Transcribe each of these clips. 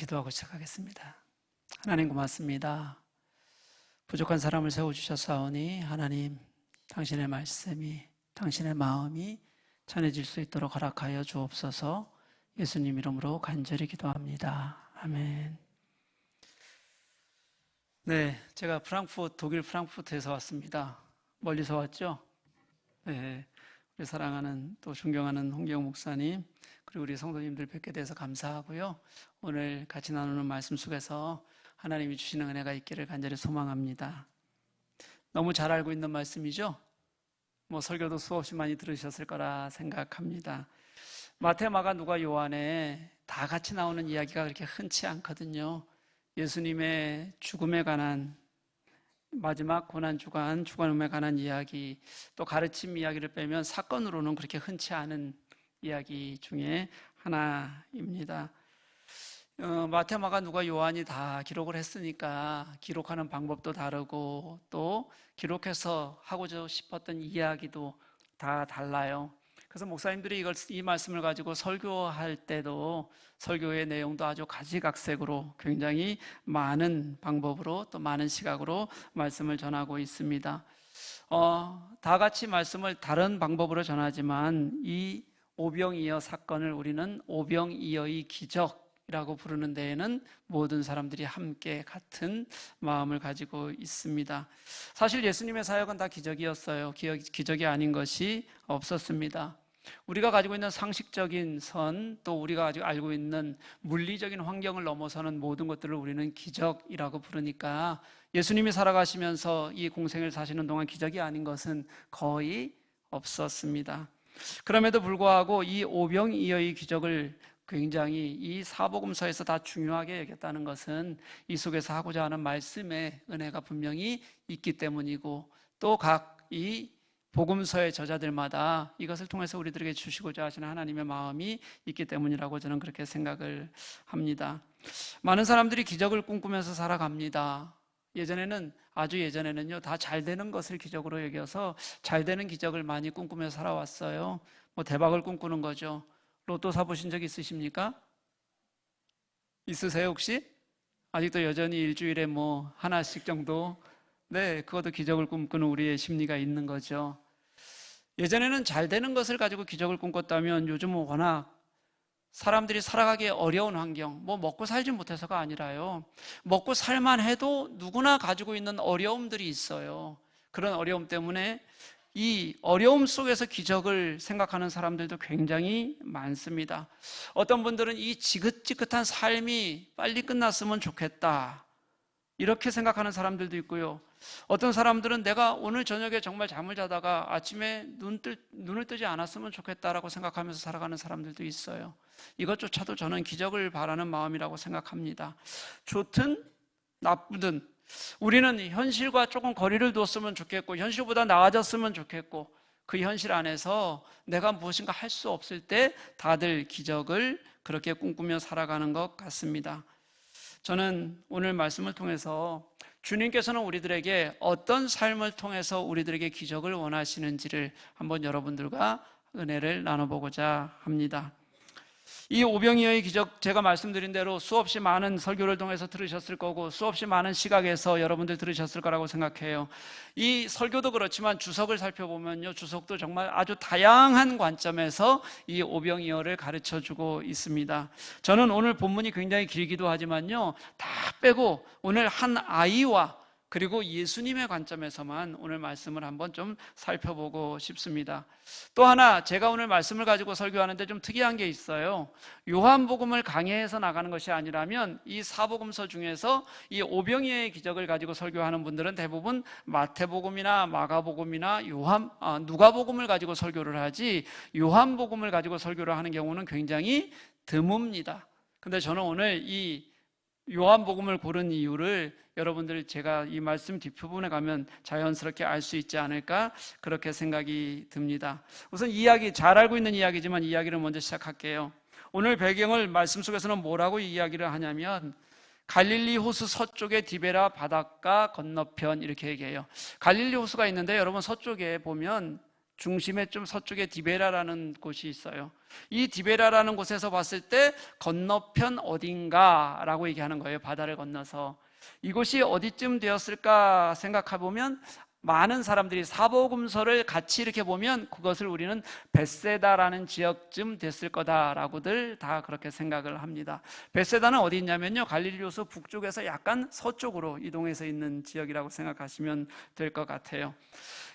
기도하고 시작하겠습니다. 하나님 고맙습니다. 부족한 사람을 세워주셨사오니 하나님, 당신의 말씀이, 당신의 마음이 전해질 수 있도록 허락하여 주옵소서. 예수님 이름으로 간절히 기도합니다. 아멘. 네, 제가 독일 프랑크푸르트에서 왔습니다. 멀리서 왔죠? 네, 우리 사랑하는 또 존경하는 홍경 목사님, 그리고 우리 성도님들 뵙게 돼서 감사하고요. 오늘 같이 나누는 말씀 속에서 하나님이 주시는 은혜가 있기를 간절히 소망합니다. 너무 잘 알고 있는 말씀이죠? 설교도 수없이 많이 들으셨을 거라 생각합니다. 마태, 마가, 누가, 요한에 다 같이 나오는 이야기가 그렇게 흔치 않거든요. 예수님의 죽음에 관한, 마지막 고난주간, 죽음에 관한 이야기, 또 가르침 이야기를 빼면 사건으로는 그렇게 흔치 않은 이야기 중에 하나입니다. 마태, 마가, 누가, 요한이 다 기록을 했으니까 기록하는 방법도 다르고 또 기록해서 하고 싶었던 이야기도 다 달라요. 그래서 목사님들이 이 말씀을 가지고 설교할 때도 설교의 내용도 아주 가지각색으로 굉장히 많은 방법으로 또 많은 시각으로 말씀을 전하고 있습니다. 다 같이 말씀을 다른 방법으로 전하지만 이 오병이어 사건을 우리는 오병이어의 기적이라고 부르는 데에는 모든 사람들이 함께 같은 마음을 가지고 있습니다. 사실 예수님의 사역은 다 기적이었어요. 기적이 아닌 것이 없었습니다. 우리가 가지고 있는 상식적인 선, 또 우리가 아직 알고 있는 물리적인 환경을 넘어서는 모든 것들을 우리는 기적이라고 부르니까 예수님이 살아가시면서 이 공생을 사시는 동안 기적이 아닌 것은 거의 없었습니다. 그럼에도 불구하고 이 오병이어의 기적을 굉장히 이 사복음서에서 다 중요하게 여겼다는 것은 이 속에서 하고자 하는 말씀의 은혜가 분명히 있기 때문이고 또 각 이 복음서의 저자들마다 이것을 통해서 우리들에게 주시고자 하시는 하나님의 마음이 있기 때문이라고 저는 그렇게 생각을 합니다. 많은 사람들이 기적을 꿈꾸면서 살아갑니다. 아주 예전에는요, 다 잘 되는 것을 기적으로 여겨서 잘 되는 기적을 많이 꿈꾸면서 살아왔어요. 대박을 꿈꾸는 거죠. 로또 사보신 적 있으십니까? 있으세요 혹시? 아직도 여전히 일주일에 하나씩 정도? 네, 그것도 기적을 꿈꾸는 우리의 심리가 있는 거죠. 예전에는 잘 되는 것을 가지고 기적을 꿈꿨다면 요즘은 워낙 사람들이 살아가기 어려운 환경, 먹고 살지 못해서가 아니라요, 먹고 살만 해도 누구나 가지고 있는 어려움들이 있어요. 그런 어려움 때문에 이 어려움 속에서 기적을 생각하는 사람들도 굉장히 많습니다. 어떤 분들은 이 지긋지긋한 삶이 빨리 끝났으면 좋겠다, 이렇게 생각하는 사람들도 있고요. 어떤 사람들은 내가 오늘 저녁에 정말 잠을 자다가 아침에 눈을 뜨지 않았으면 좋겠다라고 생각하면서 살아가는 사람들도 있어요. 이것조차도 저는 기적을 바라는 마음이라고 생각합니다. 좋든 나쁘든 우리는 현실과 조금 거리를 두었으면 좋겠고 현실보다 나아졌으면 좋겠고 그 현실 안에서 내가 무엇인가 할 수 없을 때 다들 기적을 그렇게 꿈꾸며 살아가는 것 같습니다. 저는 오늘 말씀을 통해서 주님께서는 우리들에게 어떤 삶을 통해서 우리들에게 기적을 원하시는지를 한번 여러분들과 은혜를 나눠보고자 합니다. 이 오병이어의 기적, 제가 말씀드린 대로 수없이 많은 설교를 통해서 들으셨을 거고 수없이 많은 시각에서 여러분들 들으셨을 거라고 생각해요. 이 설교도 그렇지만 주석을 살펴보면요, 주석도 정말 아주 다양한 관점에서 이 오병이어를 가르쳐주고 있습니다. 저는 오늘 본문이 굉장히 길기도 하지만요, 다 빼고 오늘 한 아이와 그리고 예수님의 관점에서만 오늘 말씀을 한번 좀 살펴보고 싶습니다. 또 하나, 제가 오늘 말씀을 가지고 설교하는데 좀 특이한 게 있어요. 요한복음을 강해해서 나가는 것이 아니라면 이 사복음서 중에서 이 오병이어의 기적을 가지고 설교하는 분들은 대부분 마태복음이나 마가복음이나 누가복음을 가지고 설교를 하지 요한복음을 가지고 설교를 하는 경우는 굉장히 드뭅니다. 근데 저는 오늘 이 요한복음을 고른 이유를 여러분들 제가 이 말씀 뒷부분에 가면 자연스럽게 알 수 있지 않을까, 그렇게 생각이 듭니다. 우선 잘 알고 있는 이야기지만 이야기를 먼저 시작할게요. 오늘 배경을 말씀 속에서는 뭐라고 이야기를 하냐면 갈릴리 호수 서쪽의 디베라 바닷가 건너편, 이렇게 얘기해요. 갈릴리 호수가 있는데 여러분 서쪽에 보면 중심에 좀 서쪽에 디베라라는 곳이 있어요. 이 디베라라는 곳에서 봤을 때 건너편 어딘가라고 얘기하는 거예요. 바다를 건너서. 이곳이 어디쯤 되었을까 생각해 보면 많은 사람들이 사복음서를 같이 이렇게 보면 그것을 우리는 벳세다라는 지역쯤 됐을 거다라고들 다 그렇게 생각을 합니다. 벳세다는 어디 있냐면요, 갈릴리 호수 북쪽에서 약간 서쪽으로 이동해서 있는 지역이라고 생각하시면 될 것 같아요.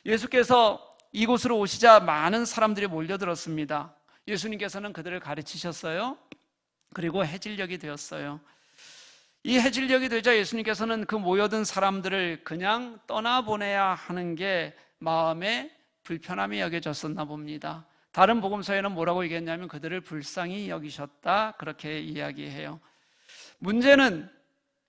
예수께서 이곳으로 오시자 많은 사람들이 몰려들었습니다. 예수님께서는 그들을 가르치셨어요. 그리고 해질녘이 되었어요. 이 해질녘이 되자 예수님께서는 그 모여든 사람들을 그냥 떠나보내야 하는 게 마음에 불편함이 여겨졌었나 봅니다. 다른 복음서에는 뭐라고 얘기했냐면 그들을 불쌍히 여기셨다, 그렇게 이야기해요. 문제는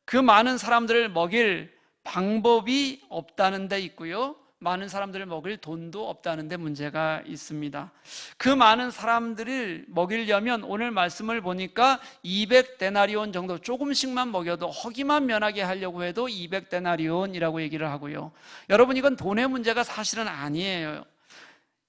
그 많은 사람들을 먹일 방법이 없다는 데 있고요, 많은 사람들을 먹일 돈도 없다는 데 문제가 있습니다. 그 많은 사람들을 먹이려면 오늘 말씀을 보니까 200데나리온 정도, 조금씩만 먹여도 허기만 면하게 하려고 해도 200데나리온이라고 얘기를 하고요. 여러분, 이건 돈의 문제가 사실은 아니에요.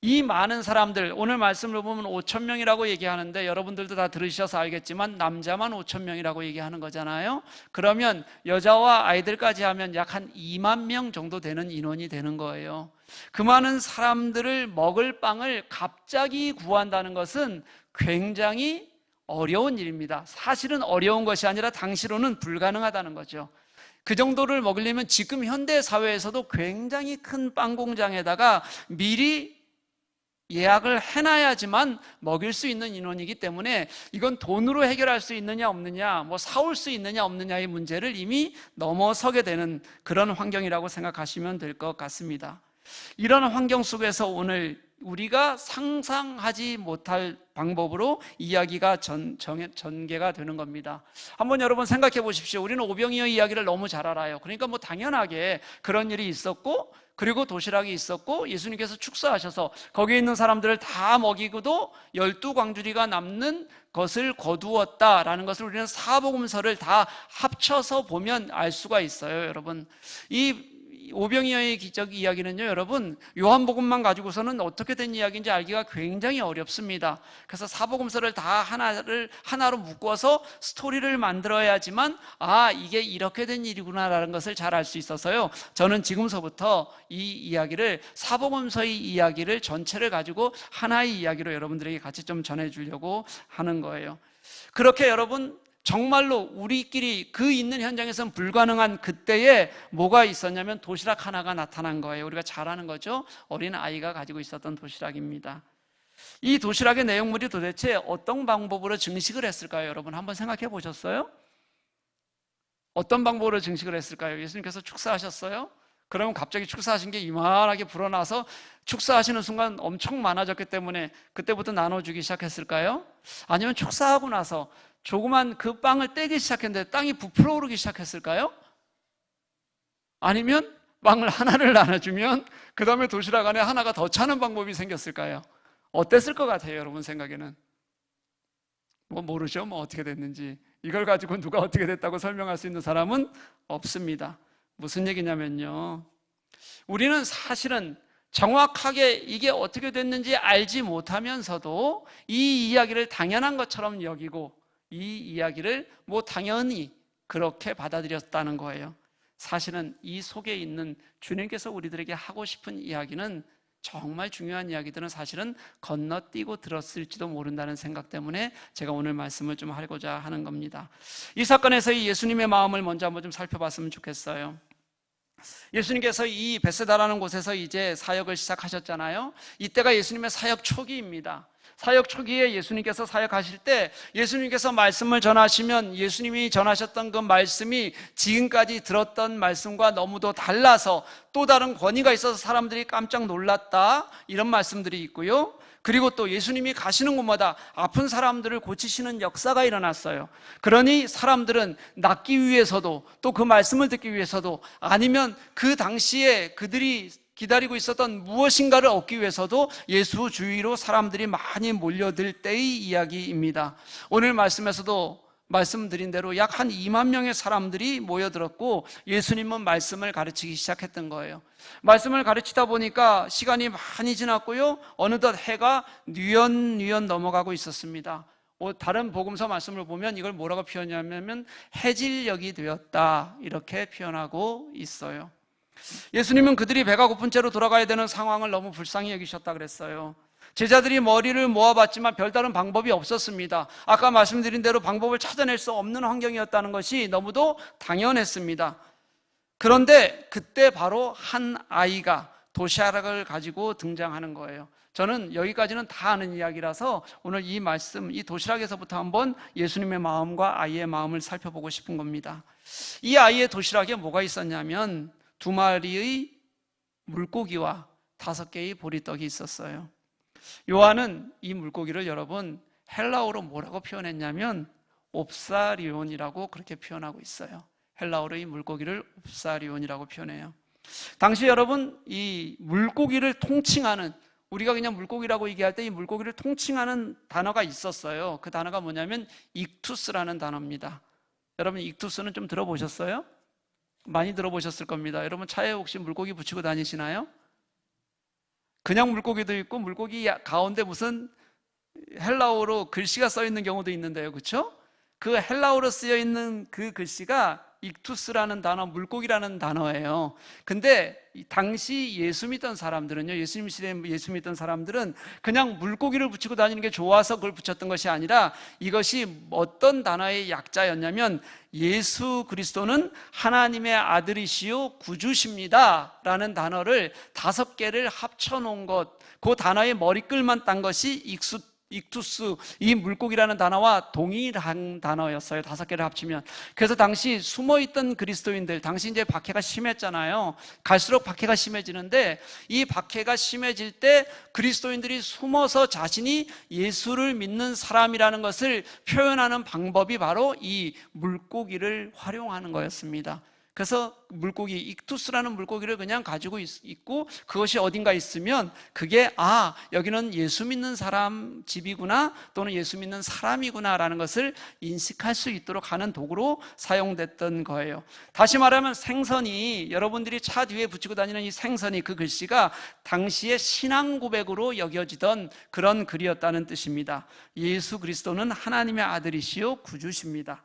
이 많은 사람들, 오늘 말씀을 보면 5,000명이라고 얘기하는데 여러분들도 다 들으셔서 알겠지만 남자만 5,000명이라고 얘기하는 거잖아요. 그러면 여자와 아이들까지 하면 약 한 2만 명 정도 되는 인원이 되는 거예요. 그 많은 사람들을 먹을 빵을 갑자기 구한다는 것은 굉장히 어려운 일입니다. 사실은 어려운 것이 아니라 당시로는 불가능하다는 거죠. 그 정도를 먹으려면 지금 현대 사회에서도 굉장히 큰 빵 공장에다가 미리 예약을 해놔야지만 먹일 수 있는 인원이기 때문에 이건 돈으로 해결할 수 있느냐 없느냐, 뭐 사올 수 있느냐 없느냐의 문제를 이미 넘어서게 되는 그런 환경이라고 생각하시면 될 것 같습니다. 이런 환경 속에서 오늘 우리가 상상하지 못할 방법으로 이야기가 전개가 되는 겁니다. 한번 여러분 생각해 보십시오. 우리는 오병이어 이야기를 너무 잘 알아요. 그러니까 뭐 당연하게 그런 일이 있었고, 그리고 도시락이 있었고, 예수님께서 축사하셔서 거기에 있는 사람들을 다 먹이고도 12광주리가 남는 것을 거두었다라는 것을 우리는 사복음서를 다 합쳐서 보면 알 수가 있어요. 여러분, 이 오병이어의 기적 이야기는요, 여러분, 요한복음만 가지고서는 어떻게 된 이야기인지 알기가 굉장히 어렵습니다. 그래서 사복음서를 다 하나로 묶어서 스토리를 만들어야지만 이게 이렇게 된 일이구나라는 것을 잘 알 수 있어서요, 저는 지금서부터 이 이야기를, 사복음서의 이야기를 전체를 가지고 하나의 이야기로 여러분들에게 같이 좀 전해주려고 하는 거예요. 그렇게 여러분, 정말로 우리끼리 그 있는 현장에서는 불가능한 그때에 뭐가 있었냐면 도시락 하나가 나타난 거예요. 우리가 잘 아는 거죠. 어린 아이가 가지고 있었던 도시락입니다. 이 도시락의 내용물이 도대체 어떤 방법으로 증식을 했을까요? 여러분 한번 생각해 보셨어요? 어떤 방법으로 증식을 했을까요? 예수님께서 축사하셨어요? 그러면 갑자기 축사하신 게 이만하게 불어나서 축사하시는 순간 엄청 많아졌기 때문에 그때부터 나눠주기 시작했을까요? 아니면 축사하고 나서 조그만 그 빵을 떼기 시작했는데 땅이 부풀어 오르기 시작했을까요? 아니면 빵을 하나를 나눠주면 그 다음에 도시락 안에 하나가 더 차는 방법이 생겼을까요? 어땠을 것 같아요, 여러분 생각에는? 뭐 모르죠, 뭐 어떻게 됐는지. 이걸 가지고 누가 어떻게 됐다고 설명할 수 있는 사람은 없습니다. 무슨 얘기냐면요, 우리는 사실은 정확하게 이게 어떻게 됐는지 알지 못하면서도 이 이야기를 당연한 것처럼 여기고 이 이야기를 뭐 당연히 그렇게 받아들였다는 거예요. 사실은 이 속에 있는 주님께서 우리들에게 하고 싶은 이야기는, 정말 중요한 이야기들은 사실은 건너뛰고 들었을지도 모른다는 생각 때문에 제가 오늘 말씀을 좀 하고자 하는 겁니다. 이 사건에서 예수님의 마음을 먼저 한번 좀 살펴봤으면 좋겠어요. 예수님께서 이 벳세다라는 곳에서 이제 사역을 시작하셨잖아요. 이때가 예수님의 사역 초기입니다. 사역 초기에 예수님께서 사역하실 때 예수님께서 말씀을 전하시면 예수님이 전하셨던 그 말씀이 지금까지 들었던 말씀과 너무도 달라서 또 다른 권위가 있어서 사람들이 깜짝 놀랐다, 이런 말씀들이 있고요. 그리고 또 예수님이 가시는 곳마다 아픈 사람들을 고치시는 역사가 일어났어요. 그러니 사람들은 낫기 위해서도 또 그 말씀을 듣기 위해서도 아니면 그 당시에 그들이 기다리고 있었던 무엇인가를 얻기 위해서도 예수 주위로 사람들이 많이 몰려들 때의 이야기입니다. 오늘 말씀에서도 말씀드린 대로 약 한 2만 명의 사람들이 모여들었고 예수님은 말씀을 가르치기 시작했던 거예요. 말씀을 가르치다 보니까 시간이 많이 지났고요, 어느덧 해가 뉘연뉘연 넘어가고 있었습니다. 다른 복음서 말씀을 보면 이걸 뭐라고 표현하냐면 해질녘이 되었다, 이렇게 표현하고 있어요. 예수님은 그들이 배가 고픈 채로 돌아가야 되는 상황을 너무 불쌍히 여기셨다 그랬어요. 제자들이 머리를 모아봤지만 별다른 방법이 없었습니다. 아까 말씀드린 대로 방법을 찾아낼 수 없는 환경이었다는 것이 너무도 당연했습니다. 그런데 그때 바로 한 아이가 도시락을 가지고 등장하는 거예요. 저는 여기까지는 다 아는 이야기라서 오늘 이 말씀, 이 도시락에서부터 한번 예수님의 마음과 아이의 마음을 살펴보고 싶은 겁니다. 이 아이의 도시락에 뭐가 있었냐면 2마리의 물고기와 5개의 보리떡이 있었어요. 요한은 이 물고기를 여러분 헬라어로 뭐라고 표현했냐면 옵사리온이라고 그렇게 표현하고 있어요. 헬라어로 이 물고기를 옵사리온이라고 표현해요. 당시 여러분 이 물고기를 통칭하는, 우리가 그냥 물고기라고 얘기할 때 이 물고기를 통칭하는 단어가 있었어요. 그 단어가 뭐냐면 익투스라는 단어입니다. 여러분 익투스는 좀 들어보셨어요? 많이 들어보셨을 겁니다. 여러분 차에 혹시 물고기 붙이고 다니시나요? 그냥 물고기도 있고 물고기 가운데 무슨 헬라어로 글씨가 써 있는 경우도 있는데요, 그렇죠? 그 헬라어로 쓰여 있는 그 글씨가 익투스라는 단어, 물고기라는 단어예요. 근데 당시 예수 믿던 사람들은요, 예수님 시대에 예수 믿던 사람들은 그냥 물고기를 붙이고 다니는 게 좋아서 그걸 붙였던 것이 아니라 이것이 어떤 단어의 약자였냐면 예수 그리스도는 하나님의 아들이시요 구주십니다 라는 단어를 5개를 합쳐놓은 것, 그 단어의 머리글만 딴 것이 익투스, 이 물고기라는 단어와 동일한 단어였어요. 5개를 합치면. 그래서 당시 숨어있던 그리스도인들, 당시 이제 박해가 심했잖아요. 갈수록 박해가 심해지는데 이 박해가 심해질 때 그리스도인들이 숨어서 자신이 예수를 믿는 사람이라는 것을 표현하는 방법이 바로 이 물고기를 활용하는 거였습니다. 그래서 물고기, 익투스라는 물고기를 그냥 가지고 있고 그것이 어딘가 있으면 그게 여기는 예수 믿는 사람 집이구나, 또는 예수 믿는 사람이구나 라는 것을 인식할 수 있도록 하는 도구로 사용됐던 거예요. 다시 말하면 생선이, 여러분들이 차 뒤에 붙이고 다니는 이 생선이, 그 글씨가 당시의 신앙 고백으로 여겨지던 그런 글이었다는 뜻입니다. 예수 그리스도는 하나님의 아들이시요 구주십니다.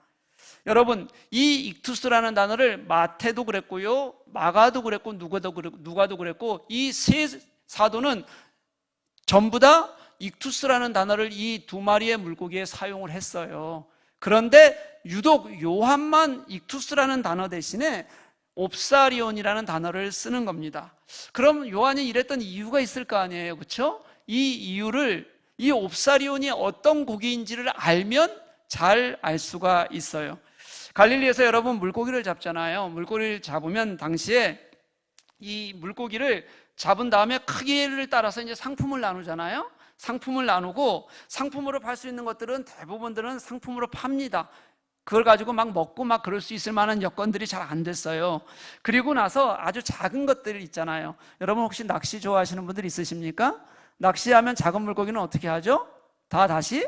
여러분, 이 익투스라는 단어를 마태도 그랬고요, 마가도 그랬고, 누가도 그랬고, 이 세 사도는 전부 다 익투스라는 단어를 이 2마리의 물고기에 사용을 했어요. 그런데 유독 요한만 익투스라는 단어 대신에 옵사리온이라는 단어를 쓰는 겁니다. 그럼 요한이 이랬던 이유가 있을 거 아니에요, 그렇죠? 이 이유를, 이 옵사리온이 어떤 고기인지를 알면 잘 알 수가 있어요. 갈릴리에서 여러분 물고기를 잡잖아요. 물고기를 잡으면 당시에 이 물고기를 잡은 다음에 크기를 따라서 이제 상품을 나누잖아요. 상품을 나누고 상품으로 팔 수 있는 것들은 대부분들은 상품으로 팝니다. 그걸 가지고 막 먹고 막 그럴 수 있을 만한 여건들이 잘 안 됐어요. 그리고 나서 아주 작은 것들 있잖아요. 여러분 혹시 낚시 좋아하시는 분들 있으십니까? 낚시하면 작은 물고기는 어떻게 하죠? 다시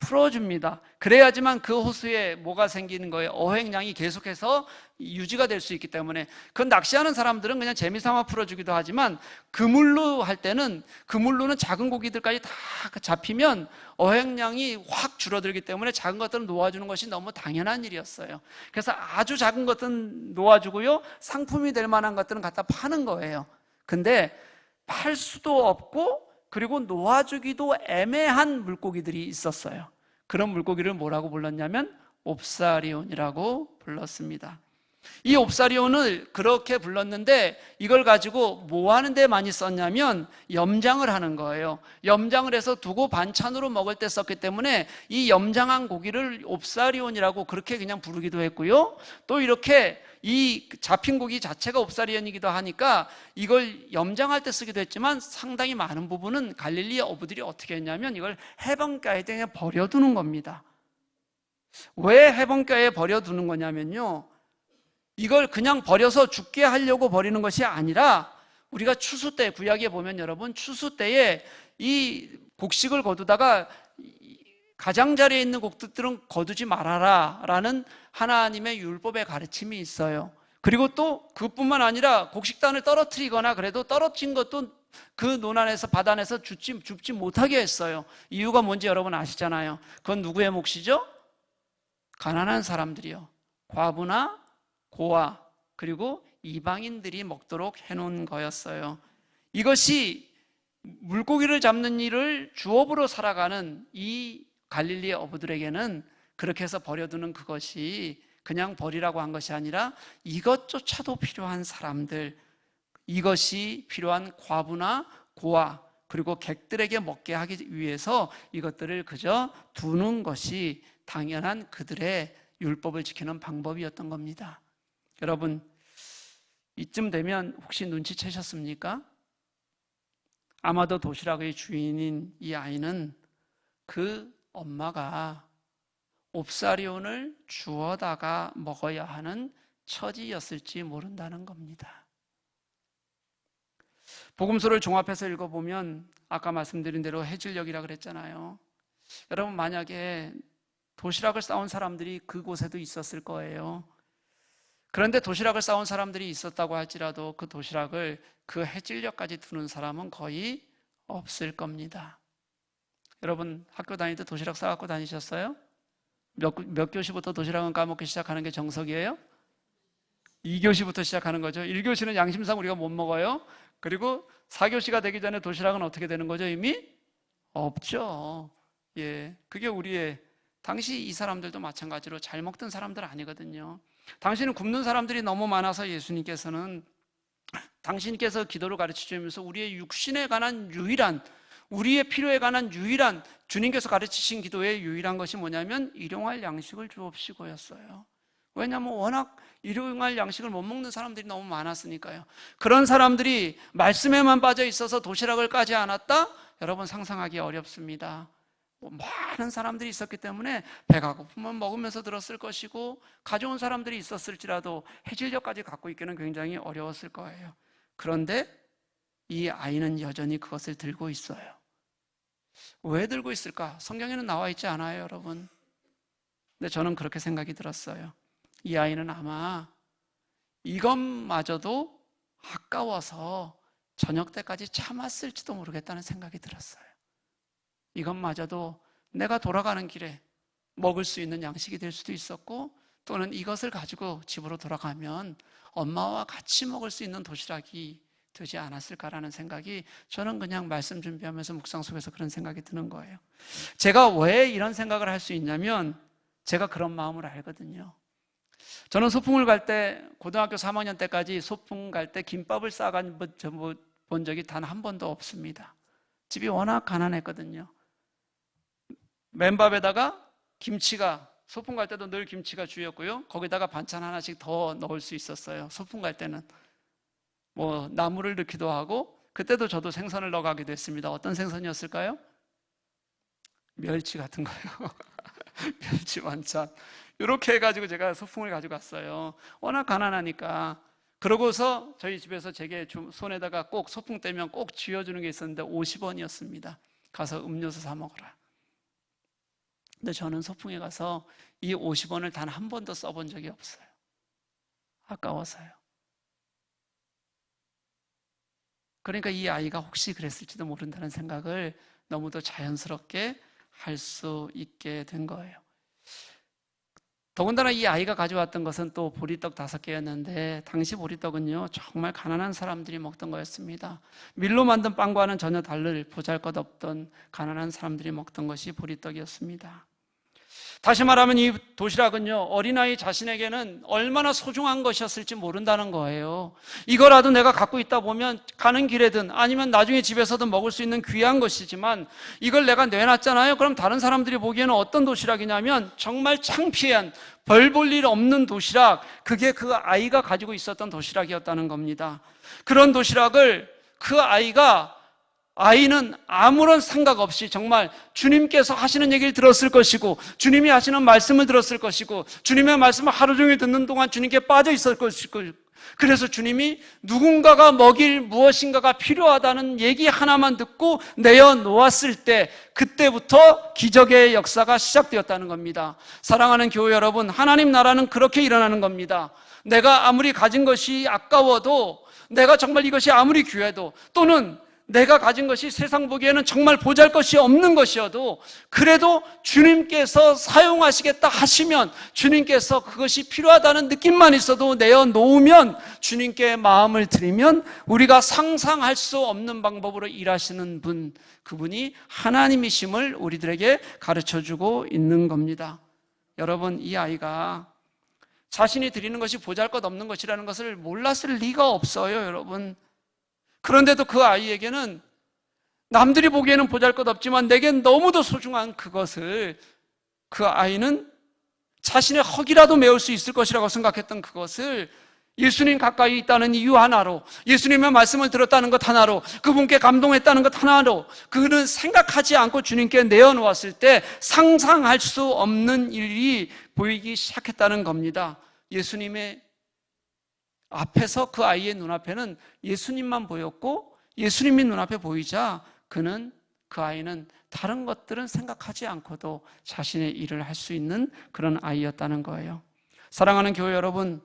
풀어줍니다. 그래야지만 그 호수에 뭐가 생기는 거예요? 어획량이 계속해서 유지가 될 수 있기 때문에. 그 낚시하는 사람들은 그냥 재미삼아 풀어주기도 하지만 그물로 할 때는, 그물로는 작은 고기들까지 다 잡히면 어획량이 확 줄어들기 때문에 작은 것들은 놓아주는 것이 너무 당연한 일이었어요. 그래서 아주 작은 것들은 놓아주고요, 상품이 될 만한 것들은 갖다 파는 거예요. 근데 팔 수도 없고 그리고 놓아주기도 애매한 물고기들이 있었어요. 그런 물고기를 뭐라고 불렀냐면 옵사리온이라고 불렀습니다. 이 옵사리온을 그렇게 불렀는데 이걸 가지고 뭐 하는 데 많이 썼냐면 염장을 하는 거예요. 염장을 해서 두고 반찬으로 먹을 때 썼기 때문에 이 염장한 고기를 옵사리온이라고 그렇게 그냥 부르기도 했고요, 또 이렇게 이 잡힌 고기 자체가 옵사리온이기도 하니까 이걸 염장할 때 쓰기도 했지만 상당히 많은 부분은 갈릴리 어부들이 어떻게 했냐면 이걸 해변가에 그냥 버려두는 겁니다. 왜 해변가에 버려두는 거냐면요, 이걸 그냥 버려서 죽게 하려고 버리는 것이 아니라 우리가 추수 때, 구약에 보면 여러분 추수 때에 이 곡식을 거두다가 가장자리에 있는 곡식들은 거두지 말아라 라는 하나님의 율법의 가르침이 있어요. 그리고 또 그뿐만 아니라 곡식단을 떨어뜨리거나 그래도 떨어진 것도 그 논 안에서 밭 안에서 줍지 못하게 했어요. 이유가 뭔지 여러분 아시잖아요. 그건 누구의 몫이죠? 가난한 사람들이요, 과부나 고아 그리고 이방인들이 먹도록 해놓은 거였어요. 이것이 물고기를 잡는 일을 주업으로 살아가는 이 갈릴리 어부들에게는 그렇게 해서 버려두는 그것이 그냥 버리라고 한 것이 아니라 이것조차도 필요한 사람들, 이것이 필요한 과부나 고아 그리고 객들에게 먹게 하기 위해서 이것들을 그저 두는 것이 당연한 그들의 율법을 지키는 방법이었던 겁니다. 여러분, 이쯤 되면 혹시 눈치채셨습니까? 아마도 도시락의 주인인 이 아이는 그 엄마가 옵사리온을 주워다가 먹어야 하는 처지였을지 모른다는 겁니다. 복음서를 종합해서 읽어보면 아까 말씀드린 대로 해질녘이라 그랬잖아요. 여러분, 만약에 도시락을 싸온 사람들이 그곳에도 있었을 거예요. 그런데 도시락을 싸온 사람들이 있었다고 할지라도 그 도시락을 그 해질녘까지 두는 사람은 거의 없을 겁니다. 여러분, 학교 다닐 때 도시락 싸갖고 다니셨어요? 몇 교시부터 도시락은 까먹기 시작하는 게 정석이에요? 2교시부터 시작하는 거죠. 1교시는 양심상 우리가 못 먹어요. 그리고 4교시가 되기 전에 도시락은 어떻게 되는 거죠? 이미 없죠. 예, 그게 우리의, 당시 이 사람들도 마찬가지로 잘 먹던 사람들 아니거든요. 당시는 굶는 사람들이 너무 많아서 예수님께서는 당신께서 기도를 가르쳐 주면서 우리의 육신에 관한 유일한, 우리의 필요에 관한 유일한, 주님께서 가르치신 기도의 유일한 것이 뭐냐면 일용할 양식을 주옵시고였어요. 왜냐하면 워낙 일용할 양식을 못 먹는 사람들이 너무 많았으니까요. 그런 사람들이 말씀에만 빠져 있어서 도시락을 까지 않았다? 여러분, 상상하기 어렵습니다. 많은 사람들이 있었기 때문에 배가 고프면 먹으면서 들었을 것이고, 가져온 사람들이 있었을지라도 해질녘까지 갖고 있기는 굉장히 어려웠을 거예요. 그런데 이 아이는 여전히 그것을 들고 있어요. 왜 들고 있을까? 성경에는 나와 있지 않아요, 여러분. 근데 저는 그렇게 생각이 들었어요. 이 아이는 아마 이것마저도 아까워서 저녁 때까지 참았을지도 모르겠다는 생각이 들었어요. 이것마저도 내가 돌아가는 길에 먹을 수 있는 양식이 될 수도 있었고, 또는 이것을 가지고 집으로 돌아가면 엄마와 같이 먹을 수 있는 도시락이 되지 않았을까라는 생각이, 저는 그냥 말씀 준비하면서 묵상 속에서 그런 생각이 드는 거예요. 제가 왜 이런 생각을 할 수 있냐면 제가 그런 마음을 알거든요. 저는 소풍을 갈 때, 고등학교 3학년 때까지 소풍 갈 때 김밥을 싸간 본 적이 단 한 번도 없습니다. 집이 워낙 가난했거든요. 맨밥에다가 김치가, 소풍 갈 때도 늘 김치가 주였고요, 거기다가 반찬 하나씩 더 넣을 수 있었어요. 소풍 갈 때는 뭐 나물을 넣기도 하고, 그때도 저도 생선을 넣어가기도 했습니다. 어떤 생선이었을까요? 멸치 같은 거예요. 멸치 반찬 이렇게 해가지고 제가 소풍을 가지고 갔어요. 워낙 가난하니까. 그러고서 저희 집에서 제게 손에다가 꼭 소풍 때면 꼭 쥐어주는 게 있었는데 50원이었습니다. 가서 음료수 사 먹어라. 근데 저는 소풍에 가서 이 50원을 단 한 번도 써본 적이 없어요. 아까워서요. 그러니까 이 아이가 혹시 그랬을지도 모른다는 생각을 너무도 자연스럽게 할 수 있게 된 거예요. 더군다나 이 아이가 가져왔던 것은 또 보리떡 5개였는데, 당시 보리떡은요 정말 가난한 사람들이 먹던 거였습니다. 밀로 만든 빵과는 전혀 다를 보잘것없던 가난한 사람들이 먹던 것이 보리떡이었습니다. 다시 말하면 이 도시락은요, 어린아이 자신에게는 얼마나 소중한 것이었을지 모른다는 거예요. 이거라도 내가 갖고 있다 보면 가는 길에든 아니면 나중에 집에서든 먹을 수 있는 귀한 것이지만, 이걸 내가 내놨잖아요. 그럼 다른 사람들이 보기에는 어떤 도시락이냐면 정말 창피한, 별 볼 일 없는 도시락, 그게 그 아이가 가지고 있었던 도시락이었다는 겁니다. 그런 도시락을 그 아이는 아무런 생각 없이 정말 주님께서 하시는 얘기를 들었을 것이고, 주님이 하시는 말씀을 들었을 것이고, 주님의 말씀을 하루 종일 듣는 동안 주님께 빠져 있을 것이고, 그래서 주님이 누군가가 먹일 무엇인가가 필요하다는 얘기 하나만 듣고 내어놓았을 때 그때부터 기적의 역사가 시작되었다는 겁니다. 사랑하는 교회 여러분, 하나님 나라는 그렇게 일어나는 겁니다. 내가 아무리 가진 것이 아까워도, 내가 정말 이것이 아무리 귀해도, 또는 내가 가진 것이 세상 보기에는 정말 보잘것이 없는 것이어도 그래도 주님께서 사용하시겠다 하시면, 주님께서 그것이 필요하다는 느낌만 있어도 내어놓으면, 주님께 마음을 드리면 우리가 상상할 수 없는 방법으로 일하시는 분, 그분이 하나님이심을 우리들에게 가르쳐주고 있는 겁니다. 여러분, 이 아이가 자신이 드리는 것이 보잘것없는 것이라는 것을 몰랐을 리가 없어요, 여러분. 그런데도 그 아이에게는 남들이 보기에는 보잘것없지만 내겐 너무도 소중한 그것을, 그 아이는 자신의 허기라도 메울 수 있을 것이라고 생각했던 그것을 예수님 가까이 있다는 이유 하나로, 예수님의 말씀을 들었다는 것 하나로, 그분께 감동했다는 것 하나로 그는 생각하지 않고 주님께 내어놓았을 때 상상할 수 없는 일이 보이기 시작했다는 겁니다. 예수님의 앞에서 그 아이의 눈앞에는 예수님만 보였고, 예수님이 눈앞에 보이자 그 아이는 다른 것들은 생각하지 않고도 자신의 일을 할 수 있는 그런 아이였다는 거예요. 사랑하는 교회 여러분,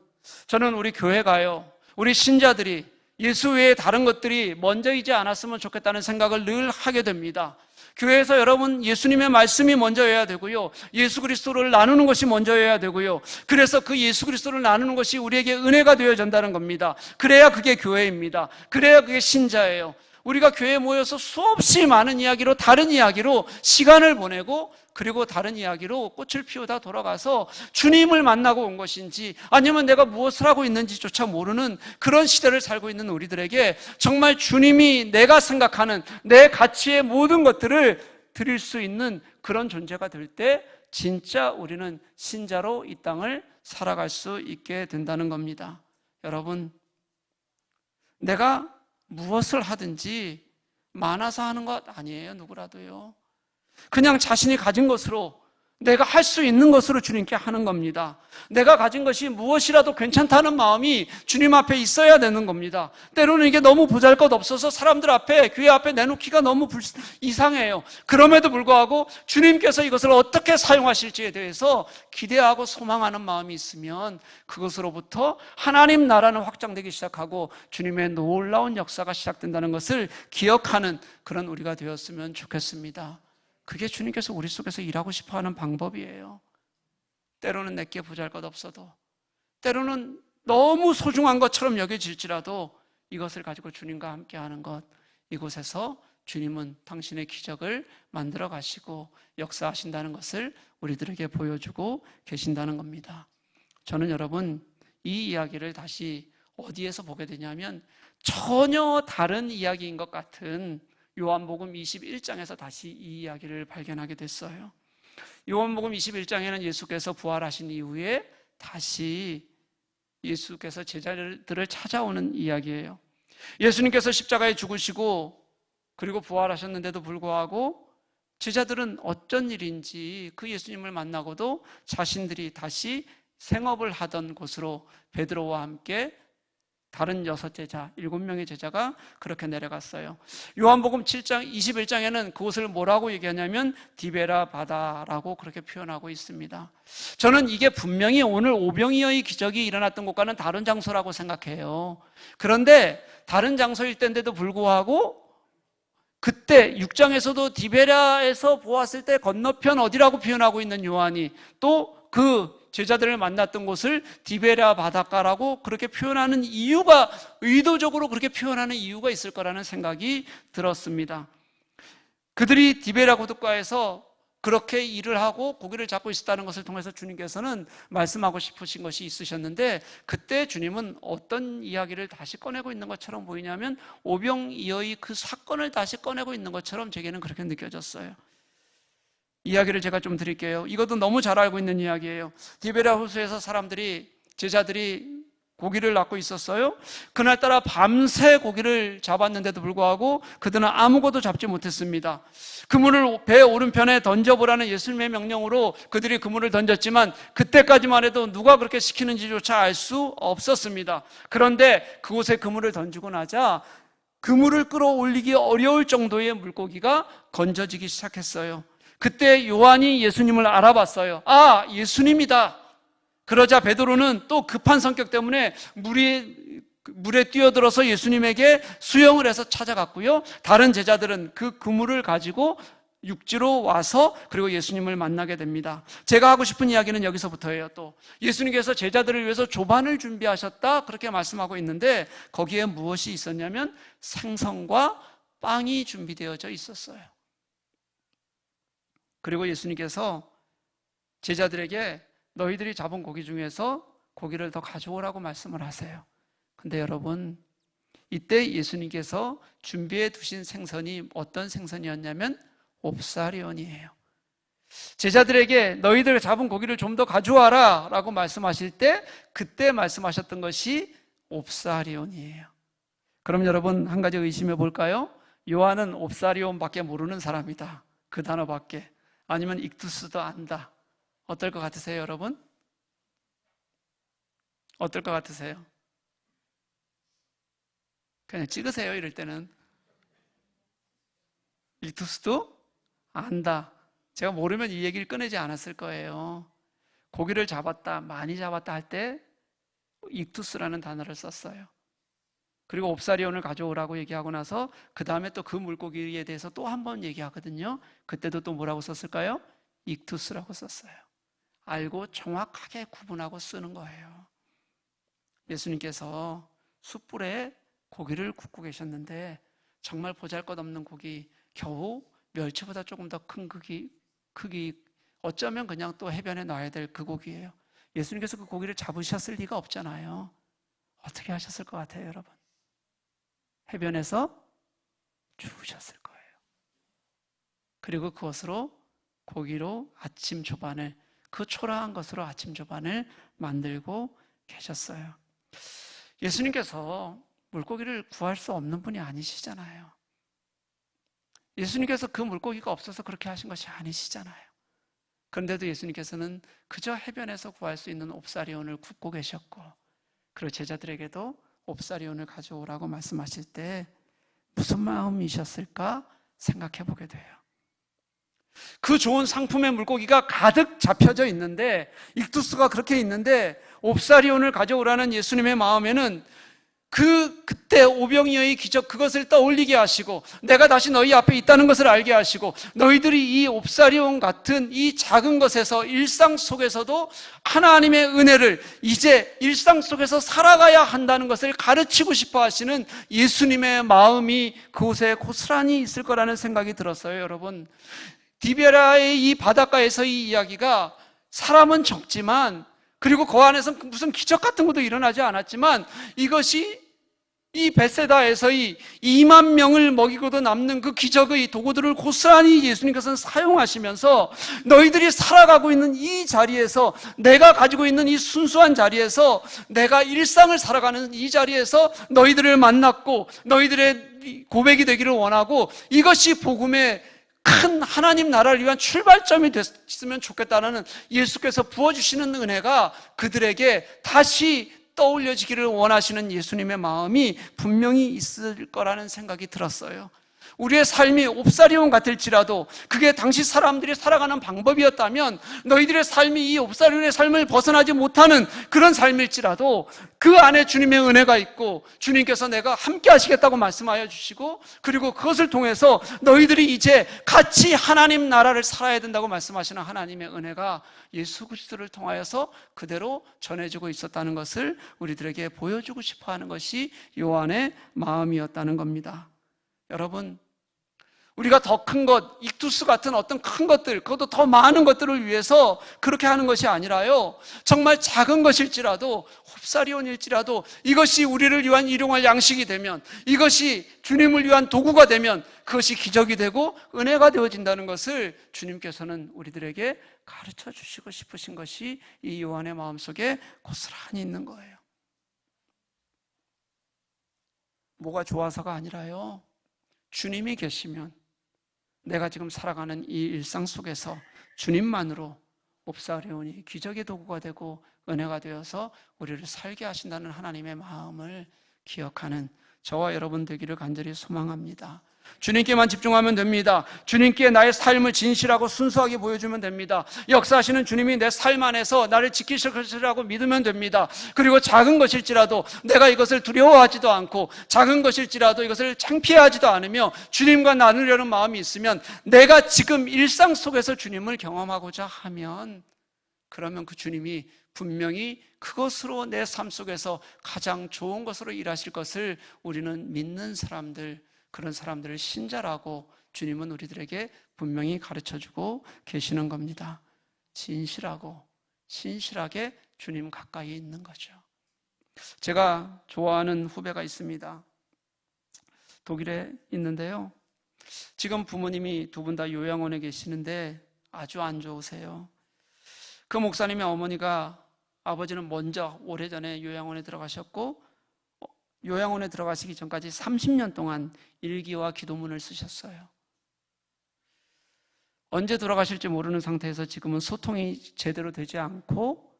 저는 우리 교회가요, 우리 신자들이 예수 외에 다른 것들이 먼저이지 않았으면 좋겠다는 생각을 늘 하게 됩니다. 교회에서 여러분, 예수님의 말씀이 먼저여야 되고요, 예수 그리스도를 나누는 것이 먼저여야 되고요, 그래서 그 예수 그리스도를 나누는 것이 우리에게 은혜가 되어진다는 겁니다. 그래야 그게 교회입니다. 그래야 그게 신자예요. 우리가 교회에 모여서 수없이 많은 이야기로, 다른 이야기로 시간을 보내고, 그리고 다른 이야기로 꽃을 피우다 돌아가서 주님을 만나고 온 것인지, 아니면 내가 무엇을 하고 있는지조차 모르는 그런 시대를 살고 있는 우리들에게 정말 주님이 내가 생각하는 내 가치의 모든 것들을 드릴 수 있는 그런 존재가 될 때 진짜 우리는 신자로 이 땅을 살아갈 수 있게 된다는 겁니다. 여러분, 내가 무엇을 하든지 많아서 하는 것 아니에요, 누구라도요. 그냥 자신이 가진 것으로, 내가 할 수 있는 것으로 주님께 하는 겁니다. 내가 가진 것이 무엇이라도 괜찮다는 마음이 주님 앞에 있어야 되는 겁니다. 때로는 이게 너무 보잘것없어서 사람들 앞에, 교회 앞에 내놓기가 너무 이상해요. 그럼에도 불구하고 주님께서 이것을 어떻게 사용하실지에 대해서 기대하고 소망하는 마음이 있으면 그것으로부터 하나님 나라는 확장되기 시작하고 주님의 놀라운 역사가 시작된다는 것을 기억하는 그런 우리가 되었으면 좋겠습니다. 그게 주님께서 우리 속에서 일하고 싶어하는 방법이에요. 때로는 내게 보잘것없어도, 때로는 너무 소중한 것처럼 여겨질지라도 이것을 가지고 주님과 함께하는 것, 이곳에서 주님은 당신의 기적을 만들어 가시고 역사하신다는 것을 우리들에게 보여주고 계신다는 겁니다. 저는 여러분, 이 이야기를 다시 어디에서 보게 되냐면 전혀 다른 이야기인 것 같은 요한복음 21장에서 다시 이 이야기를 발견하게 됐어요. 요한복음 21장에는 예수께서 부활하신 이후에 다시 예수께서 제자들을 찾아오는 이야기예요. 예수님께서 십자가에 죽으시고 그리고 부활하셨는데도 불구하고 제자들은 어쩐 일인지 그 예수님을 만나고도 자신들이 다시 생업을 하던 곳으로 베드로와 함께 다른 6제자, 7명의 제자가 그렇게 내려갔어요. 요한복음 7장 21장에는 그곳을 뭐라고 얘기하냐면 디베라 바다라고 그렇게 표현하고 있습니다. 저는 이게 분명히 오늘 오병이어의 기적이 일어났던 곳과는 다른 장소라고 생각해요. 그런데 다른 장소일 때인데도 불구하고 그때 6장에서도 디베라에서 보았을 때 건너편 어디라고 표현하고 있는 요한이 또 그 제자들을 만났던 곳을 디베라 바닷가라고 그렇게 표현하는 이유가, 의도적으로 그렇게 표현하는 이유가 있을 거라는 생각이 들었습니다. 그들이 디베라 바닷가에서 그렇게 일을 하고 고기를 잡고 있었다는 것을 통해서 주님께서는 말씀하고 싶으신 것이 있으셨는데, 그때 주님은 어떤 이야기를 다시 꺼내고 있는 것처럼 보이냐면 오병이어의 그 사건을 다시 꺼내고 있는 것처럼 제게는 그렇게 느껴졌어요. 이야기를 제가 좀 드릴게요. 이것도 너무 잘 알고 있는 이야기예요. 디베라 호수에서 제자들이 고기를 낚고 있었어요. 그날따라 밤새 고기를 잡았는데도 불구하고 그들은 아무것도 잡지 못했습니다. 그물을 배 오른편에 던져보라는 예수님의 명령으로 그들이 그물을 던졌지만 그때까지만 해도 누가 그렇게 시키는지조차 알 수 없었습니다. 그런데 그곳에 그물을 던지고 나자 그물을 끌어올리기 어려울 정도의 물고기가 건져지기 시작했어요. 그때 요한이 예수님을 알아봤어요. 아, 예수님이다. 그러자 베드로는 또 급한 성격 때문에 물에 뛰어들어서 예수님에게 수영을 해서 찾아갔고요. 다른 제자들은 그 그물을 가지고 육지로 와서 그리고 예수님을 만나게 됩니다. 제가 하고 싶은 이야기는 여기서부터예요. 또 예수님께서 제자들을 위해서 조반을 준비하셨다 그렇게 말씀하고 있는데 거기에 무엇이 있었냐면 생선과 빵이 준비되어져 있었어요. 그리고 예수님께서 제자들에게 너희들이 잡은 고기 중에서 고기를 더 가져오라고 말씀을 하세요. 근데 여러분, 이때 예수님께서 준비해 두신 생선이 어떤 생선이었냐면 옵사리온이에요. 제자들에게 너희들 잡은 고기를 좀 더 가져와라 라고 말씀하실 때 그때 말씀하셨던 것이 옵사리온이에요. 그럼 여러분 한 가지 의심해 볼까요? 요한은 옵사리온밖에 모르는 사람이다, 그 단어밖에. 아니면 익투스도 안다. 어떨 것 같으세요, 여러분? 어떨 것 같으세요? 그냥 찍으세요, 이럴 때는. 익투스도 안다. 제가 모르면 이 얘기를 꺼내지 않았을 거예요. 고기를 잡았다, 많이 잡았다 할 때 익투스라는 단어를 썼어요. 그리고 옵사리온을 가져오라고 얘기하고 나서 그 다음에 또 그 물고기에 대해서 또 한 번 얘기하거든요. 그때도 또 뭐라고 썼을까요? 익투스라고 썼어요. 알고 정확하게 구분하고 쓰는 거예요. 예수님께서 숯불에 고기를 굽고 계셨는데 정말 보잘것없는 고기, 겨우 멸치보다 조금 더 큰 크기, 어쩌면 그냥 또 해변에 놔야 될 그 고기예요. 예수님께서 그 고기를 잡으셨을 리가 없잖아요. 어떻게 하셨을 것 같아요, 여러분? 해변에서 주우셨을 거예요. 그리고 그것으로 고기로 아침 조반을, 그 초라한 것으로 아침 조반을 만들고 계셨어요. 예수님께서 물고기를 구할 수 없는 분이 아니시잖아요. 예수님께서 그 물고기가 없어서 그렇게 하신 것이 아니시잖아요. 그런데도 예수님께서는 그저 해변에서 구할 수 있는 옵사리온을 굽고 계셨고, 그리고 제자들에게도 옵사리온을 가져오라고 말씀하실 때 무슨 마음이셨을까 생각해 보게 돼요. 그 좋은 상품의 물고기가 가득 잡혀져 있는데, 익투스가 그렇게 있는데 옵사리온을 가져오라는 예수님의 마음에는 그때 오병이어의 기적, 그것을 떠올리게 하시고 내가 다시 너희 앞에 있다는 것을 알게 하시고 너희들이 이 옵사리온 같은 이 작은 것에서 일상 속에서도 하나님의 은혜를 이제 일상 속에서 살아가야 한다는 것을 가르치고 싶어 하시는 예수님의 마음이 그곳에 고스란히 있을 거라는 생각이 들었어요. 여러분, 디베라의 이 바닷가에서 이 이야기가 사람은 적지만, 그리고 그 안에서 무슨 기적 같은 것도 일어나지 않았지만, 이것이 이 벳세다에서의 2만 명을 먹이고도 남는 그 기적의 도구들을 고스란히 예수님께서는 사용하시면서 너희들이 살아가고 있는 이 자리에서, 내가 가지고 있는 이 순수한 자리에서, 내가 일상을 살아가는 이 자리에서 너희들을 만났고 너희들의 고백이 되기를 원하고, 이것이 복음의 큰 하나님 나라를 위한 출발점이 됐으면 좋겠다는 예수께서 부어주시는 은혜가 그들에게 다시 떠올려지기를 원하시는 예수님의 마음이 분명히 있을 거라는 생각이 들었어요. 우리의 삶이 옵사리온 같을지라도, 그게 당시 사람들이 살아가는 방법이었다면, 너희들의 삶이 이 옵사리온의 삶을 벗어나지 못하는 그런 삶일지라도 그 안에 주님의 은혜가 있고 주님께서 내가 함께 하시겠다고 말씀하여 주시고, 그리고 그것을 통해서 너희들이 이제 같이 하나님 나라를 살아야 된다고 말씀하시는 하나님의 은혜가 예수 그리스도를 통하여서 그대로 전해지고 있었다는 것을 우리들에게 보여주고 싶어하는 것이 요한의 마음이었다는 겁니다. 여러분, 우리가 더 큰 것, 익투스 같은 어떤 큰 것들, 그것도 더 많은 것들을 위해서 그렇게 하는 것이 아니라요, 정말 작은 것일지라도, 홉사리온일지라도 이것이 우리를 위한 일용할 양식이 되면, 이것이 주님을 위한 도구가 되면 그것이 기적이 되고 은혜가 되어진다는 것을 주님께서는 우리들에게 가르쳐 주시고 싶으신 것이 이 요한의 마음속에 고스란히 있는 거예요. 뭐가 좋아서가 아니라요, 주님이 계시면 내가 지금 살아가는 이 일상 속에서 주님만으로 옵사레오니 기적의 도구가 되고 은혜가 되어서 우리를 살게 하신다는 하나님의 마음을 기억하는 저와 여러분 되기를 간절히 소망합니다. 주님께만 집중하면 됩니다. 주님께 나의 삶을 진실하고 순수하게 보여주면 됩니다. 역사하시는 주님이 내 삶 안에서 나를 지키실 것이라고 믿으면 됩니다. 그리고 작은 것일지라도 내가 이것을 두려워하지도 않고, 작은 것일지라도 이것을 창피하지도 않으며 주님과 나누려는 마음이 있으면, 내가 지금 일상 속에서 주님을 경험하고자 하면, 그러면 그 주님이 분명히 그것으로 내 삶 속에서 가장 좋은 것으로 일하실 것을 우리는 믿는 사람들, 그런 사람들을 신자라고 주님은 우리들에게 분명히 가르쳐주고 계시는 겁니다. 진실하고 신실하게 주님 가까이 있는 거죠. 제가 좋아하는 후배가 있습니다. 독일에 있는데요, 지금 부모님이 두 분 다 요양원에 계시는데 아주 안 좋으세요. 그 목사님의 어머니가, 아버지는 먼저 오래전에 요양원에 들어가셨고, 요양원에 들어가시기 전까지 30년 동안 일기와 기도문을 쓰셨어요. 언제 돌아가실지 모르는 상태에서 지금은 소통이 제대로 되지 않고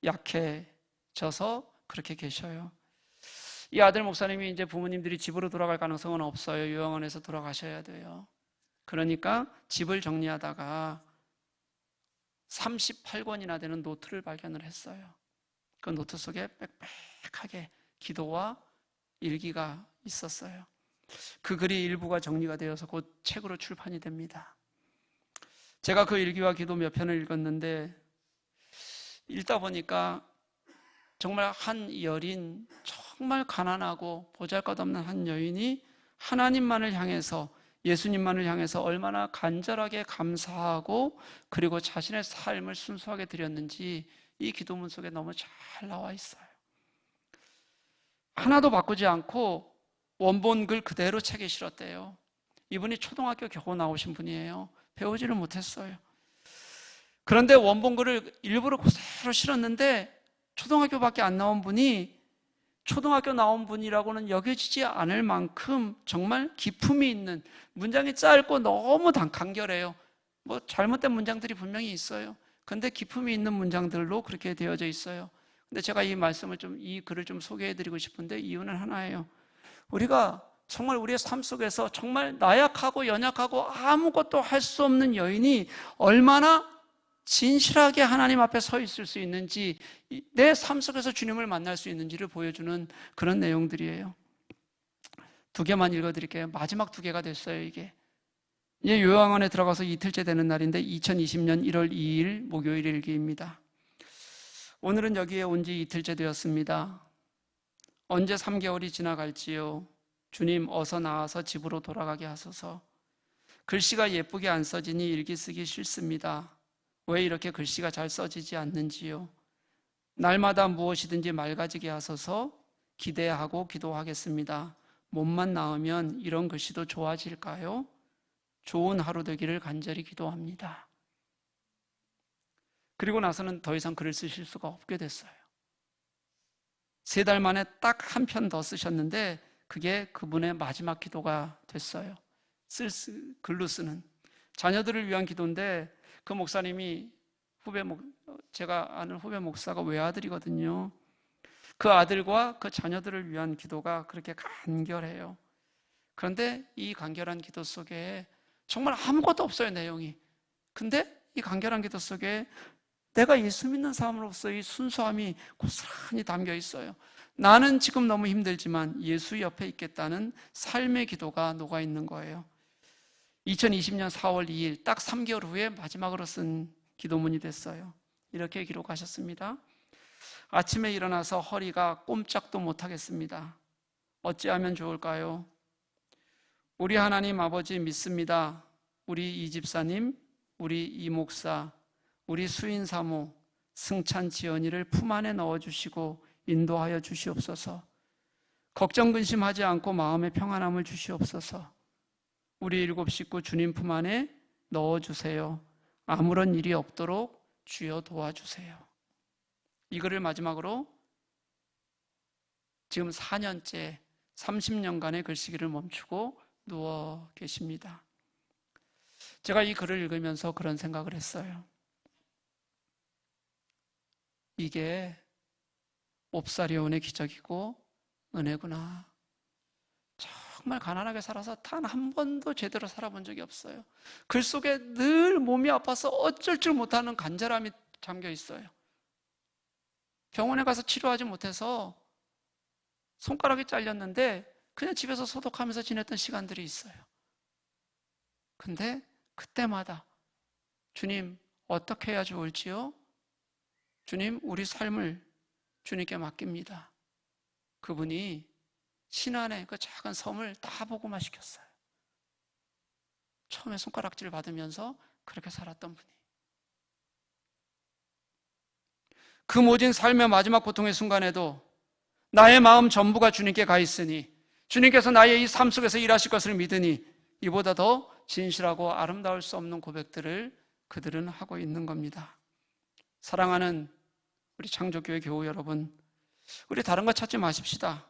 약해져서 그렇게 계셔요. 이 아들 목사님이 이제 부모님들이 집으로 돌아갈 가능성은 없어요. 요양원에서 돌아가셔야 돼요. 그러니까 집을 정리하다가 38권이나 되는 노트를 발견을 했어요. 그 노트 속에 빽빽하게 기도와 일기가 있었어요. 그 글이 일부가 정리가 되어서 곧 책으로 출판이 됩니다. 제가 그 일기와 기도 몇 편을 읽었는데, 읽다 보니까 정말 한 여린, 정말 가난하고 보잘것없는 한 여인이 하나님만을 향해서, 예수님만을 향해서 얼마나 간절하게 감사하고 그리고 자신의 삶을 순수하게 드렸는지 이 기도문 속에 너무 잘 나와 있어요. 하나도 바꾸지 않고 원본 글 그대로 책에 실었대요. 이분이 초등학교 겨우 나오신 분이에요. 배우지를 못했어요. 그런데 원본 글을 일부러 그대로 실었는데, 초등학교밖에 안 나온 분이 초등학교 나온 분이라고는 여겨지지 않을 만큼 정말 기품이 있는, 문장이 짧고 너무 간결해요. 뭐 잘못된 문장들이 분명히 있어요. 근데 기품이 있는 문장들로 그렇게 되어져 있어요. 근데 제가 이 글을 좀 소개해드리고 싶은데, 이유는 하나예요. 우리가 정말 우리의 삶 속에서 정말 나약하고 연약하고 아무것도 할 수 없는 여인이 얼마나 진실하게 하나님 앞에 서 있을 수 있는지, 내 삶 속에서 주님을 만날 수 있는지를 보여주는 그런 내용들이에요. 두 개만 읽어드릴게요. 마지막 두 개가 됐어요. 이제 요양원에 들어가서 이틀째 되는 날인데 2020년 1월 2일 목요일 일기입니다. 오늘은 여기에 온 지 이틀째 되었습니다. 언제 3개월이 지나갈지요. 주님 어서 나와서 집으로 돌아가게 하소서. 글씨가 예쁘게 안 써지니 일기 쓰기 싫습니다. 왜 이렇게 글씨가 잘 써지지 않는지요. 날마다 무엇이든지 맑아지게 하소서. 기대하고 기도하겠습니다. 몸만 나으면 이런 글씨도 좋아질까요? 좋은 하루 되기를 간절히 기도합니다. 그리고 나서는 더 이상 글을 쓰실 수가 없게 됐어요. 3달 만에 딱 한 편 더 쓰셨는데 그게 그분의 마지막 기도가 됐어요. 글로 쓰는 자녀들을 위한 기도인데, 그 목사님이 제가 아는 후배 목사가 외아들이거든요. 그 아들과 그 자녀들을 위한 기도가 그렇게 간결해요. 그런데 이 간결한 기도 속에 정말 아무것도 없어요, 내용이. 근데 이 간결한 기도 속에 내가 예수 믿는 사람으로서의 순수함이 고스란히 담겨 있어요. 나는 지금 너무 힘들지만 예수 옆에 있겠다는 삶의 기도가 녹아 있는 거예요. 2020년 4월 2일 딱 3개월 후에 마지막으로 쓴 기도문이 됐어요. 이렇게 기록하셨습니다. 아침에 일어나서 허리가 꼼짝도 못하겠습니다. 어찌하면 좋을까요? 우리 하나님 아버지 믿습니다. 우리 이 집사님, 우리 이 목사, 우리 수인 사모, 승찬 지연이를 품 안에 넣어주시고 인도하여 주시옵소서. 걱정 근심하지 않고 마음의 평안함을 주시옵소서. 우리 7 식구 주님 품 안에 넣어주세요. 아무런 일이 없도록 주여 도와주세요. 이거를 마지막으로 지금 4년째 30년간의 글쓰기를 멈추고 누워 계십니다. 제가 이 글을 읽으면서 그런 생각을 했어요. 이게 옵사리온의 기적이고 은혜구나. 정말 가난하게 살아서 단 한 번도 제대로 살아본 적이 없어요. 글 속에 늘 몸이 아파서 어쩔 줄 못하는 간절함이 잠겨 있어요. 병원에 가서 치료하지 못해서 손가락이 잘렸는데 그냥 집에서 소독하면서 지냈던 시간들이 있어요. 근데 그때마다 주님 어떻게 해야 좋을지요? 주님 우리 삶을 주님께 맡깁니다. 그분이 신안의 그 작은 섬을 다 복음화 시켰어요. 처음에 손가락질 받으면서 그렇게 살았던 분이. 그 모진 삶의 마지막 고통의 순간에도 나의 마음 전부가 주님께 가 있으니 주님께서 나의 이 삶 속에서 일하실 것을 믿으니 이보다 더 진실하고 아름다울 수 없는 고백들을 그들은 하고 있는 겁니다. 사랑하는 우리 창조교회 교우 여러분, 우리 다른 것 찾지 마십시다.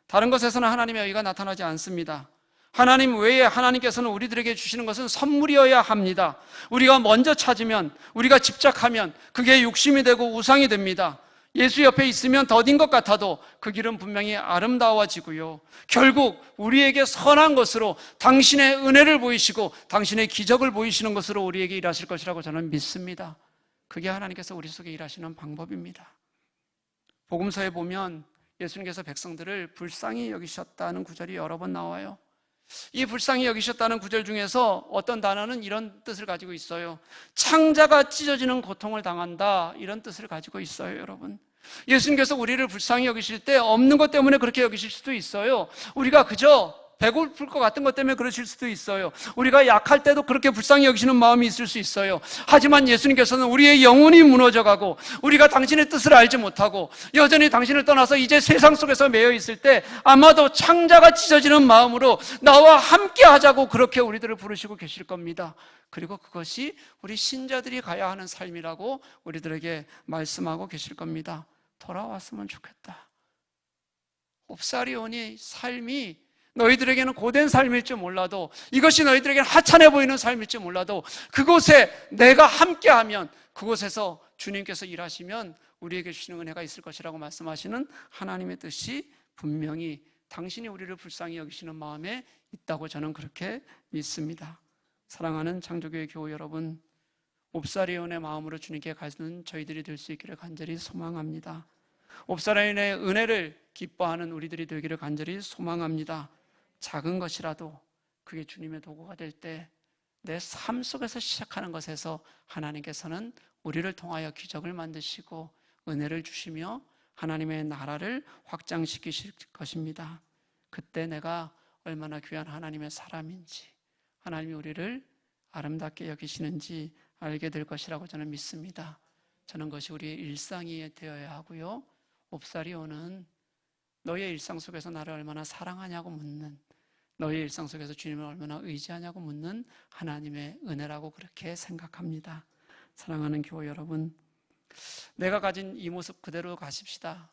다른 것에서는 하나님의 의가 나타나지 않습니다. 하나님 외에 하나님께서는 우리들에게 주시는 것은 선물이어야 합니다. 우리가 먼저 찾으면, 우리가 집착하면 그게 욕심이 되고 우상이 됩니다. 예수 옆에 있으면 더딘 것 같아도 그 길은 분명히 아름다워지고요. 결국 우리에게 선한 것으로 당신의 은혜를 보이시고 당신의 기적을 보이시는 것으로 우리에게 일하실 것이라고 저는 믿습니다. 그게 하나님께서 우리 속에 일하시는 방법입니다. 복음서에 보면 예수님께서 백성들을 불쌍히 여기셨다는 구절이 여러 번 나와요. 이 불쌍히 여기셨다는 구절 중에서 어떤 단어는 이런 뜻을 가지고 있어요. 창자가 찢어지는 고통을 당한다, 이런 뜻을 가지고 있어요. 여러분, 예수님께서 우리를 불쌍히 여기실 때 없는 것 때문에 그렇게 여기실 수도 있어요. 우리가 그저 배고플 것 같은 것 때문에 그러실 수도 있어요. 우리가 약할 때도 그렇게 불쌍히 여기시는 마음이 있을 수 있어요. 하지만 예수님께서는 우리의 영혼이 무너져가고 우리가 당신의 뜻을 알지 못하고 여전히 당신을 떠나서 이제 세상 속에서 매여 있을 때 아마도 창자가 찢어지는 마음으로 나와 함께 하자고 그렇게 우리들을 부르시고 계실 겁니다. 그리고 그것이 우리 신자들이 가야 하는 삶이라고 우리들에게 말씀하고 계실 겁니다. 돌아왔으면 좋겠다. 옵사리온의 삶이 너희들에게는 고된 삶일지 몰라도, 이것이 너희들에게는 하찮아 보이는 삶일지 몰라도 그곳에 내가 함께하면, 그곳에서 주님께서 일하시면 우리에게 주시는 은혜가 있을 것이라고 말씀하시는 하나님의 뜻이 분명히 당신이 우리를 불쌍히 여기시는 마음에 있다고 저는 그렇게 믿습니다. 사랑하는 창조교회 교우 여러분, 옵사리온의 마음으로 주님께 가는 저희들이 될 수 있기를 간절히 소망합니다. 옵사리온의 은혜를 기뻐하는 우리들이 되기를 간절히 소망합니다. 작은 것이라도 그게 주님의 도구가 될 때 내 삶 속에서 시작하는 것에서 하나님께서는 우리를 통하여 기적을 만드시고 은혜를 주시며 하나님의 나라를 확장시키실 것입니다. 그때 내가 얼마나 귀한 하나님의 사람인지, 하나님이 우리를 아름답게 여기시는지 알게 될 것이라고 저는 믿습니다. 저는 그것이 우리의 일상이 되어야 하고요. 옵사리온은 너의 일상 속에서 나를 얼마나 사랑하냐고 묻는, 너의 일상 속에서 주님을 얼마나 의지하냐고 묻는 하나님의 은혜라고 그렇게 생각합니다. 사랑하는 교우 여러분, 내가 가진 이 모습 그대로 가십시다.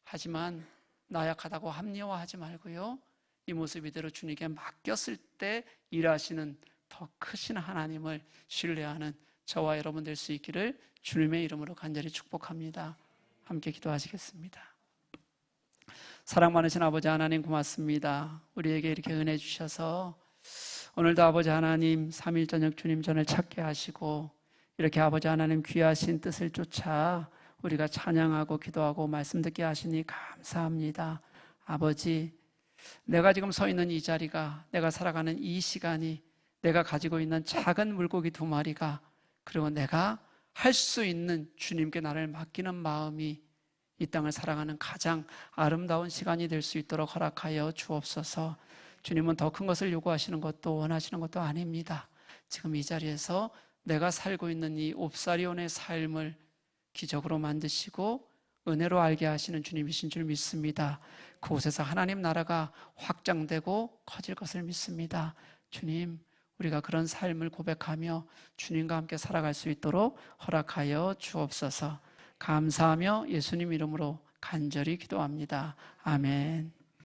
하지만 나약하다고 합리화하지 말고요, 이 모습 이대로 주님께 맡겼을 때 일하시는 더 크신 하나님을 신뢰하는 저와 여러분 될 수 있기를 주님의 이름으로 간절히 축복합니다. 함께 기도하시겠습니다. 사랑 많으신 아버지 하나님 고맙습니다. 우리에게 이렇게 은혜 주셔서 오늘도 아버지 하나님 3일 저녁 주님 전을 찾게 하시고 이렇게 아버지 하나님 귀하신 뜻을 쫓아 우리가 찬양하고 기도하고 말씀 듣게 하시니 감사합니다. 아버지, 내가 지금 서 있는 이 자리가, 내가 살아가는 이 시간이, 내가 가지고 있는 작은 물고기 2마리가, 그리고 내가 할 수 있는 주님께 나를 맡기는 마음이 이 땅을 살아가는 가장 아름다운 시간이 될 수 있도록 허락하여 주옵소서. 주님은 더 큰 것을 요구하시는 것도 원하시는 것도 아닙니다. 지금 이 자리에서 내가 살고 있는 이 옵사리온의 삶을 기적으로 만드시고 은혜로 알게 하시는 주님이신 줄 믿습니다. 그곳에서 하나님 나라가 확장되고 커질 것을 믿습니다. 주님, 우리가 그런 삶을 고백하며 주님과 함께 살아갈 수 있도록 허락하여 주옵소서. 감사하며 예수님 이름으로 간절히 기도합니다. 아멘.